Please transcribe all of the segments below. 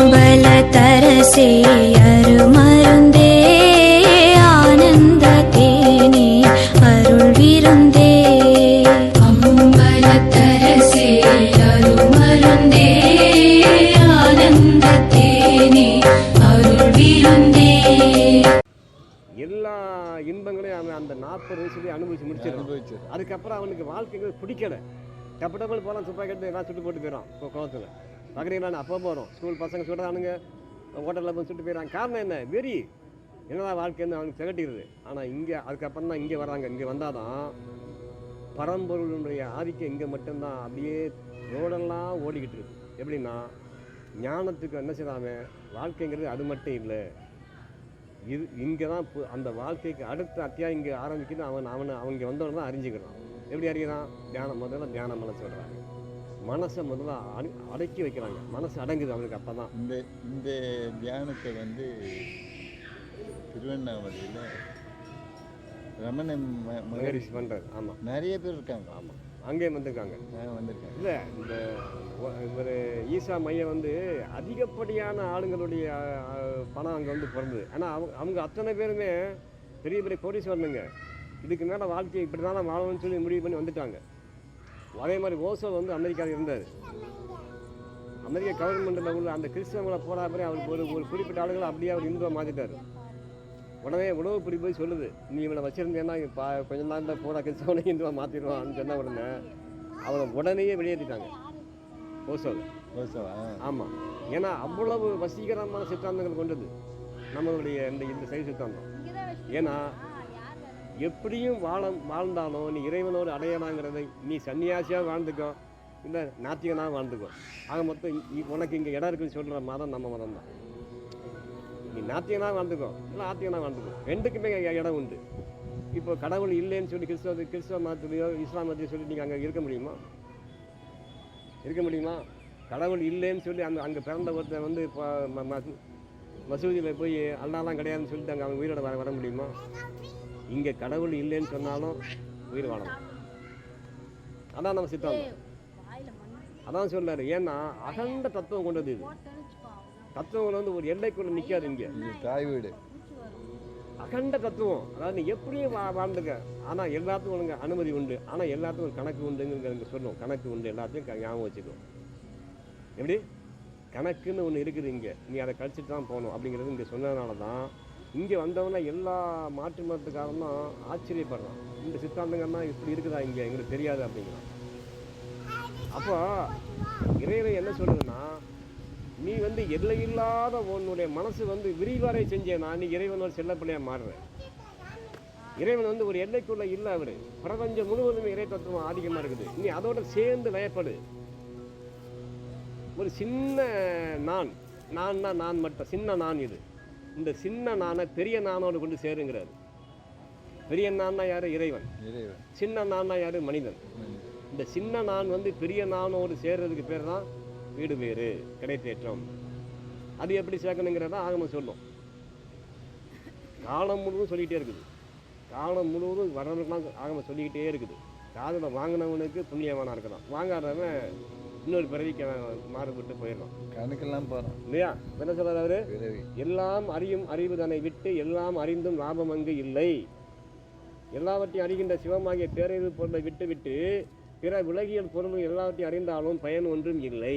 அம்பலத்தரசே அருமருந்தே ஆனந்த தேனே அருள் விருந்தே. அம்பலத்தரசே அருமருந்தே ஆனந்த தேனே அருள் விருந்தே. எல்லா இன்பங்களையும் அவன் அந்த 40 வயசுலேயே அனுபவிச்சு அதுக்கப்புறம் அவனுக்கு வாழ்க்கைகள் பிடிக்கல. டப்பு போகலாம், துப்பாக்கி எடுத்து எல்லாம் சுட்டு போட்டு போயிடும். இப்போ குளத்தில் பார்க்குறீங்களா, அப்போ போகிறோம் ஸ்கூல் பசங்க சுடுறானுங்க, ஹோட்டலில் போய் சுட்டு போயிடறாங்க. காரணம் என்ன? வெறி. என்னதான் வாழ்க்கைன்னு அவனுக்கு திகட்டிடுது. ஆனால் இங்கே அதுக்கப்புறம் தான் இங்கே வராங்க. இங்கே வந்தால் தான் பரம்பொருளுடைய ஆதிக்கம் இங்கே மட்டும்தான் அப்படியே ரோடெல்லாம் ஓடிக்கிட்டு இருக்கு. எப்படின்னா ஞானத்துக்கு என்ன செய்யறாங்க, வாழ்க்கைங்கிறது அது மட்டும் இல்லை. இது இங்கே தான் அந்த வாழ்க்கைக்கு அடுத்த அத்தியாயம் இங்கே ஆரம்பிக்குது. அவங்க வந்தவன தான் அறிஞ்சிக்கிறான். எப்படி அறிகிறான்? தியானம். முதல்ல தியானம் பண்ண சொல்கிறாங்க. மனசை முதல்ல அடக்கி வைக்கிறாங்க. மனசு அடங்குது அவனுக்கு. அப்போ தான் இந்த தியானத்தை திருவண்ணாமலையில் ரமண மகரிஷி பண்ணுறாரு. ஆமாம், நிறைய பேர் இருக்காங்க. ஆமாம், அங்கேயும் வந்திருக்காங்க. இல்லை, இந்த ஒரு ஈசா மையம் அதிகப்படியான ஆளுங்களுடைய பணம் அங்கே பிறந்தது. ஆனால் அவங்க அத்தனை பேருமே பெரிய பெரிய கோடீஸ்வரனுங்க. இதுக்கு மேலே வாழ்க்கை இப்படி தான் வாழணும்னு சொல்லி முடிவு பண்ணி வந்துட்டாங்க. அதே மாதிரி ஓசோ அமெரிக்காவில் இருந்தார். அமெரிக்கா கவர்மெண்ட்டில் உள்ள அந்த கிறிஸ்தவங்களை போகிற பிறகு அவருக்கு ஒரு குறிப்பிட்ட ஆளுகளை அப்படியே அவர் இந்துவை மாற்றிட்டார். உடனே உணவு பிடி போய் சொல்லுது, நீ இவனை வச்சுருந்தேன்னா கொஞ்சம் நாளில் பூரா கிறிஸ்தவனை இந்துவை மாற்றிடுவான்னு சொன்ன உடனே அவரை உடனேயே வெளியேற்றிட்டாங்க ஓசோவை. ஆமாம், ஏன்னா அவ்வளவு வசீகரமான சித்தாந்தங்கள் கொண்டது நம்மளுடைய இந்த சைவ சித்தாந்தம். ஏன்னா எப்படியும் வாழ்ந்தாலும் நீ இறைவனோடு அடையலாங்கிறதை நீ சன்னியாசியாக வாழ்ந்துக்கோ, இல்லை நாத்திகனாக வாழ்ந்துக்கோ. ஆக மொத்தம் உனக்கு இங்கே இடம் இருக்குன்னு சொல்கிற மதம் நம்ம மதம் தான். நீ நாத்திகனாக வாழ்ந்துக்கோ, இல்லை ஆத்திகனாக வாழ்ந்துக்கோ, ரெண்டுக்குமே இடம் உண்டு. இப்போ கடவுள் இல்லைன்னு சொல்லி கிறிஸ்தவ மதத்துலையோ இஸ்லாம் மதத்தையோ சொல்லி நீங்கள் அங்கே இருக்க முடியுமா? கடவுள் இல்லைன்னு சொல்லி அங்கே பிறந்த ஒருத்தர் இப்போ மசூதியில் போய் அல்லாலாம் கிடையாதுன்னு சொல்லிட்டு அங்கே அவங்க உயிரோட வர முடியுமா? இங்கே கடவுள் இல்லைன்னு சொன்னாலும் உயிர் வாழலாம். அதான் நம்ம சித்தாந்தம். அதான் சொல்றாரு. ஏன்னா அகண்ட தத்துவம் கொண்டது இது. தத்துவங்கள் ஒரு எல்லைக்குள்ள நிற்காது. இங்கே தாய் வீடு அகண்ட தத்துவம். அதாவது நீ எப்படியும் வாழ்ந்துக்க. ஆனால் எல்லாத்துக்கும் உனக்கு அனுமதி உண்டு. ஆனால் எல்லாத்துக்கும் ஒரு கணக்கு உண்டுங்க சொல்லுவோம். கணக்கு உண்டு, எல்லாத்தையும் ஞாபகம் வச்சுக்கணும். எப்படி கணக்குன்னு ஒன்று இருக்குது இங்கே, நீ அதை கழிச்சிட்டு தான் போகணும் அப்படிங்கிறது இங்கே சொன்னதுனால தான் இங்கே வந்தவனா எல்லா மாற்று மதத்துக்காரனும் ஆச்சரியப்படுறான். இந்த சித்தாந்தங்கள்னா இப்படி இருக்குதா இங்கே, எங்களுக்கு தெரியாது அப்படிங்கிறான். அப்போ இறைவன் என்ன சொல்லுதுன்னா, நீ எல்லையில்லாத உன்னுடைய மனசு விரிவாரை செஞ்சேன்னா நீ இறைவனோட செல்லப்பிள்ளையாக மாறுற. இறைவன் ஒரு எல்லைக்குள்ளே இல்லை. அவர் பிரபஞ்சம் முழுவதுமே இறை தத்துவம் ஆதிக்கமாக இருக்குது. நீ அதோட சேர்ந்து லயப்படு. ஒரு சின்ன நான் மட்டும் சின்ன நான். இது இந்த சின்ன நானை பெரிய நானோடு கொண்டு சேருங்கிறாரு. பெரிய நான்னா யாரு? இறைவன். சின்ன நான்னா யாரு? மனிதன். இந்த சின்ன நான் பெரிய நானோடு சேர்றதுக்கு பேர் தான் வீடு பேரு கிடைத்தேற்றம். அது எப்படி சேர்க்கணுங்கிறதா ஆகமம் சொல்லும். காலம் முழுவதும் சொல்லிக்கிட்டே இருக்குது. காலம் முழுவதும் வரவனுக்குலாம் ஆகமம் சொல்லிக்கிட்டே இருக்குது. காதில் வாங்கினவனுக்கு புண்ணியவானா இருக்கிறான், வாங்காதவன் இன்னொரு பிறவிக்கு மாறுபட்டு போயிடலாம். கணக்கெல்லாம் போகிறோம் இல்லையா? என்ன சொல்றாரு அவரு? எல்லாம் அறியும் அறிவு தன்னை விட்டு எல்லாம் அறிந்தும் லாபம் அங்கு இல்லை. எல்லாவற்றையும் அறிகின்ற சிவமாகிய பேரறிவு பொருளை விட்டு பிற உலகியல் பொருளும் எல்லாவற்றையும் அறிந்தாலும் பயன் ஒன்றும் இல்லை.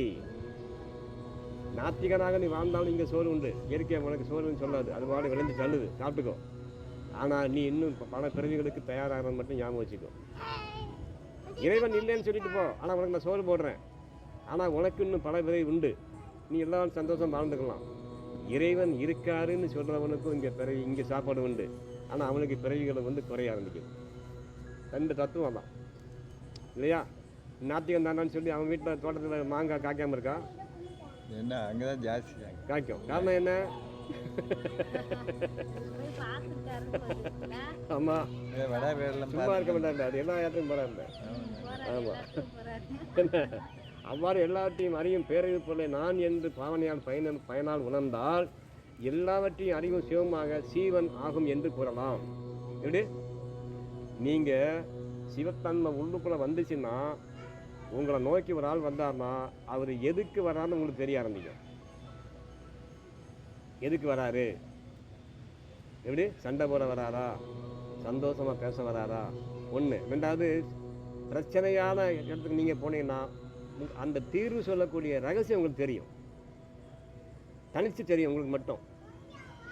நாத்திகனாக நீ வாழ்ந்தாலும் இங்கே சோறு உண்டு. இயற்கை உனக்கு சோறுன்னு சொல்லாது, அது பாடு விளைஞ்சு தள்ளுது, சாப்பிட்டுக்கோ. ஆனால் நீ இன்னும் பல பிறவிகளுக்கு தயாராக மட்டும் ஞாபகம் வச்சுக்கோ. இறைவன் இல்லைன்னு சொல்லிட்டு போ, ஆனால் உனக்கு நான் சோறு போடுறேன். ஆனால் உனக்கு இன்னும் பல பிறவி உண்டு, நீ எல்லாரும் சந்தோஷம் வாழ்ந்துக்கலாம். இறைவன் இருக்காருன்னு சொல்கிறவனுக்கும் இங்கே சாப்பாடு உண்டு. ஆனால் அவனுக்கு பிறவிகளை குறைய ஆரம்பிக்குது. ரெண்டு தத்துவம் தான் இல்லையா? நாத்திகம் தானான்னு சொல்லி அவன் வீட்டில் தோட்டத்தில் மாங்காய் காய்க்காமல் இருக்கா? என்ன அங்கே தான் ஜாஸ்தி காய்க்கும். காரணம் என்ன? ஆமாம், சும்மா இருக்க மாட்டாங்க. அது எல்லா இடத்துலையும் போகிறாங்க. ஆமாம், என்ன அவ்வாறு எல்லாவற்றையும் அறியும் பேரறிவு பொருளை நான் என்று பாவனையால் பயனால் உணர்ந்தால் எல்லாவற்றையும் அறிவும் சிவமாக சீவன் ஆகும் என்று கூறலாம். எப்படி நீங்கள் சிவத்தன்மை உள்ளுக்குள்ளே வந்துச்சுன்னா, உங்களை நோக்கி ஒரு ஆள் வந்தார்னா அவர் எதுக்கு வரான்னு உங்களுக்கு தெரிய ஆரம்பிக்கும். எதுக்கு வராரு, எப்படி சண்டை போட வராரா, சந்தோஷமாக பேச வராரா, ஒன்று. ரெண்டாவது, பிரச்சனையான இடத்துக்கு நீங்கள் போனீங்கன்னா அந்த தீர்வு சொல்லக்கூடிய ரகசியம் உங்களுக்கு தெரியும், தனித்து தெரியும் உங்களுக்கு மட்டும்.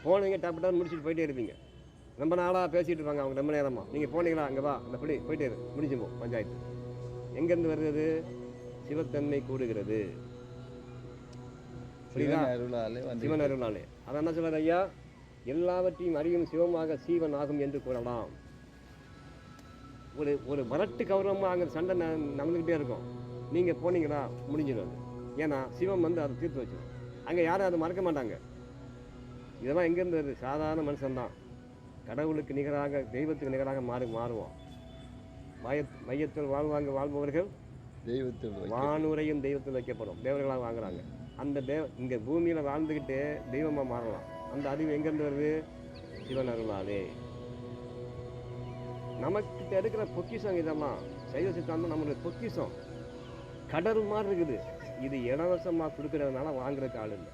போனீங்க டாப்டான்னு முடிச்சுட்டு போயிட்டே இருப்பீங்க. ரொம்ப நாளாக பேசிகிட்டு இருப்பாங்க அவங்க ரொம்ப நேரமாக. நீங்கள் போனீங்களா, அங்கே வா, அந்த படி போயிட்டே இரு, முடிச்சுப்போம் பஞ்சாயத்து. எங்கேருந்து வருது? சிவத்தன்மை கூடுகிறது. புரியுதா? சிவன் அருளாலே. அதான் என்ன சொல்கிறார் ஐயா, எல்லாவற்றையும் அறியும் சிவமாக சீவன் ஆகும் என்று கூறலாம். ஒரு வரட்டு கௌரவமாக அங்கே சண்டை நடந்துக்கிட்டே இருக்கும். நீங்கள் போனீங்களா முடிஞ்சிடும். ஏன்னா சிவம் வந்து அதை தீர்த்து வச்சிடும். அங்கே யாரும் அதை மறக்க மாட்டாங்க. இதெல்லாம் எங்கேருந்து வருது? சாதாரண மனுஷன்தான் கடவுளுக்கு நிகராக, தெய்வத்துக்கு நிகராக மாறுவோம். மையத்தில் வாழ்பவர்கள் தெய்வத்தில் வானுரையும் தெய்வத்தில் வைக்கப்படும், தேவர்களாக வாங்குறாங்க. அந்த இங்கே பூமியில் வாழ்ந்துக்கிட்டு தெய்வமாக மாறலாம். அந்த அறிவு எங்கேருந்து வருது? சிவன் அருளாலே. நமக்கிட்ட இருக்கிற பொக்கிஷம் இதெல்லாம் சைவ சித்தாந்தம் நம்மளுடைய பொக்கிஷம் கடல் மாதிரி இருக்குது. இது இலவசமாக கொடுக்கறதுனால வாங்குறதுக்கு ஆள் இல்லை.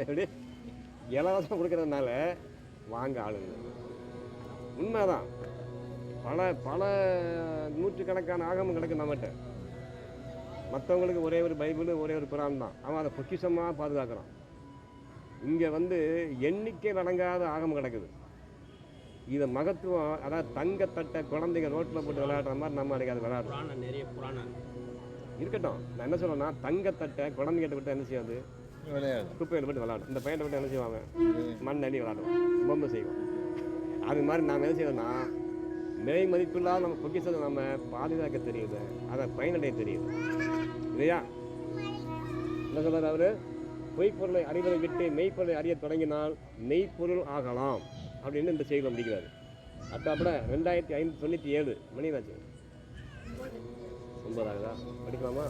எப்படி இலவசம் கொடுக்கறதுனால வாங்க ஆள் இல்லை. உண்மைதான். பல நூற்றுக்கணக்கான ஆகமும் கிடக்கு நம்மகிட்ட. மற்றவங்களுக்கு ஒரே ஒரு பைபிள், ஒரே ஒரு குரான் தான். அவன் அதை பொக்கிஷமாக பாதுகாக்கிறான். இங்கே வந்து எண்ணிக்கை அடங்காத ஆகமம் கிடக்குது. இதை மகத்துவம், அதாவது தங்கத்தட்டை குழந்தைங்க ரோட்டில் போட்டு விளையாடுற மாதிரி நம்ம அன்றைக்கி அது விளையாடுறோம். நிறைய புராணம் இருக்கட்டும். நான் என்ன சொல்கிறேன்னா, தங்கத்தட்டை குழந்தைகிட்ட விட்டு என்ன செய்யாது? விளையாடும். குப்பையில் போட்டு விளையாடும். இந்த பையனை விட்டு என்ன செய்வாங்க? மண் அள்ளி விளையாடுவோம், பொம்மை செய்வோம். அது மாதிரி நாம் என்ன செய்யணும்னா, மெய் மதிப்பில்லாத நம்ம பொக்கிஷத்தை நம்ம பாதுகாக்க தெரியுது, அதை பயனடைய தெரியுது இல்லையா? என்ன சொல்கிறார் அவர்? பொய்ப்பொருளை அறிவதை விட்டு மெய்ப்பொருளை அறிய தொடங்கினால் மெய்ப்பொருள் ஆகலாம் அப்படின்னு இந்த செய்தியில் முடிக்கிறார். அத்தாப்பட 2597 மணினாச்சு, 9 ஆகுதா? படிக்கலாமா?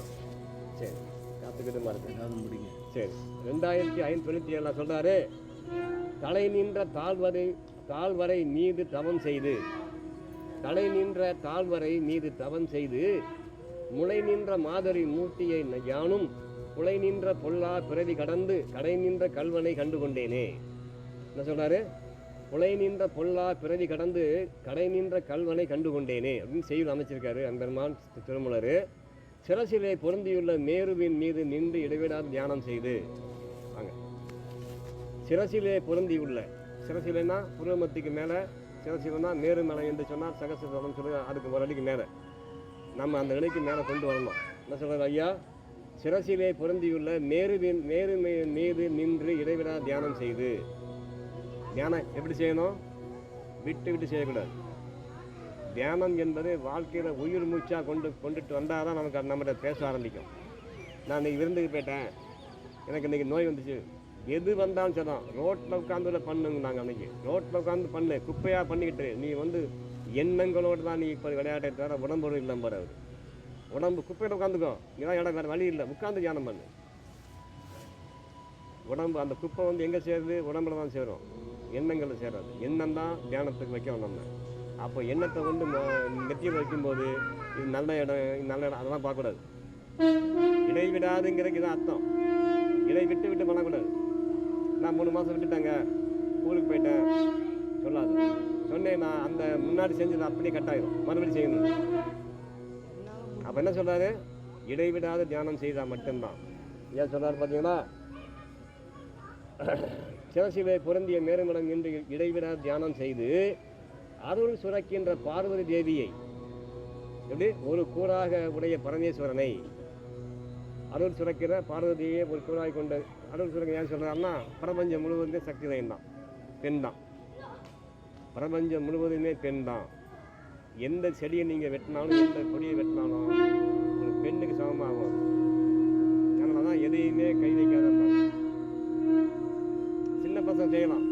சரி, காத்துக்கிட்டு மாதிரி முடிங்க. சரி, 2597 சொல்கிறாரு, தலை நின்ற தாழ்வரை மீது தவம் செய்து, தலை நின்ற தாழ்வரை மீது தவம் செய்து, முளை நின்ற மாதரி மூர்த்தியை யானும் புலை நின்ற பொல்லா பிறவி கடந்து கடை நின்ற கல்வனை கண்டு கொண்டேனே. என்ன சொல்கிறாரு? புலை நின்ற பொல்லா பிறவி கடந்து கடை நின்ற கல்வனை கண்டு கொண்டேனே அப்படின்னு செய்தி அமைச்சிருக்காரு அன்பெருமான் திருமூலர். சிரசிலே பொருந்தியுள்ள மேருவின் மீது நின்று இடைவிடாது தியானம் செய்து, வாங்க, சிரசிலே பொருந்தியுள்ள, சிரசிலேன்னா புருவமத்திக்கு மேலே, சிரசிலன்னா மேரு மேலே என்று சொன்னால் சகசிரம் சொல்லி அதுக்கு ஒரு அடிக்கு மேலே நம்ம அந்த நிலைக்கு மேலே கொண்டு வரணும். என்ன சொல்கிறார் ஐயா? சிரசிலே பொருந்தியுள்ள மேரு மீது நின்று இடைவிடா தியானம் செய்து. தியானம் எப்படி செய்யணும்? விட்டு செய்யக்கூடாது. தியானம் என்பது வாழ்க்கையில் உயிர் மூச்சாக கொண்டுட்டு வந்தால் தான் நமக்கு நம்மகிட்ட பேச ஆரம்பிக்கும். நான் இன்றைக்கி விருந்துக்கு போயிட்டேன், எனக்கு இன்றைக்கி நோய் வந்துச்சு, எது வந்தாலும் சரிதான், ரோட்டில் உட்காந்து பண்ணுங்க. நாங்கள் அன்றைக்கி ரோட்டில் உட்காந்து பண்ணு, குப்பையாக பண்ணிக்கிட்டு நீ வந்து எண்ணங்களோடு தான் நீ இப்போ விளையாட்டை தவிர உடம்போடு இல்லை பாரு. உடம்பு குப்பையில் உட்காந்துக்கோ, இதான் இடம், வேறு வழி இல்லை, உட்காந்து தியானம் பண்ணு. உடம்பு அந்த குப்பை வந்து எங்கே சேருது? உடம்புல தான் சேரும், எண்ணங்களில் சேராது. எண்ணம் தான் தியானத்துக்கு வைக்கணும் நம்ம. அப்போ எண்ணத்தை வந்து நெத்தியில் வைக்கும்போது இது நல்ல இடம், இது நல்ல இடம், அதெல்லாம் பார்க்கக்கூடாது. இடைவிடாதுங்கிறதுக்கு தான் அர்த்தம். இடை விட்டு பண்ணக்கூடாது. நான் 3 மாதம் விட்டுட்டேங்க, ஊருக்கு போயிட்டேன் சொல்லாது. சொன்னேன் நான் அந்த முன்னாடி செஞ்சது அப்படியே கட்டாயிரும், மறுபடியும் செய்யணும். அப்போ என்ன சொல்கிறாரு? இடைவிடாத தியானம் செய்தால் மட்டும்தான். ஏன் சொல்கிறார் பார்த்தீங்கன்னா, சிவசிவை பொருந்திய மேருமிடம் நின்று இடைவிடாத தியானம் செய்து அருள் சுரக்கின்ற பார்வதி தேவியை, எப்படி ஒரு கூறாக உடைய பரமேஸ்வரனை, அருள் சுரக்கிற பார்வதியை ஒரு கூறாக கொண்ட அருள் சுரக்க ஏன் சொல்கிறாருன்னா, பிரபஞ்சம் முழுவதுமே சக்தி தான், பெண் தான். பிரபஞ்சம் முழுவதுமே பெண் தான். எந்த செடியை நீங்கள் வெட்டினாலும், எந்த கொடியை வெட்டினாலும் ஒரு பெண்ணுக்கு சமமாகும். அதனால தான் எதையுமே கை வைக்காதான். சின்ன பசங்க செய்யலாம்.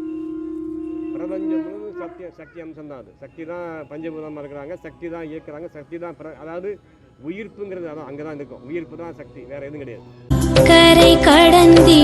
பிரபஞ்சம் முழுவதும் சக்தி அம்சம் தான். அது சக்தி தான் பஞ்சபூதமாக இருக்கிறாங்க, சக்தி தான் இயக்குறாங்க, சக்தி தான் அதாவது உயிர்ப்புங்கிறது அதான் அங்கே தான் இருக்கும். உயிர்ப்பு தான் சக்தி, வேற எதுவும் கிடையாது. கரை கடந்தி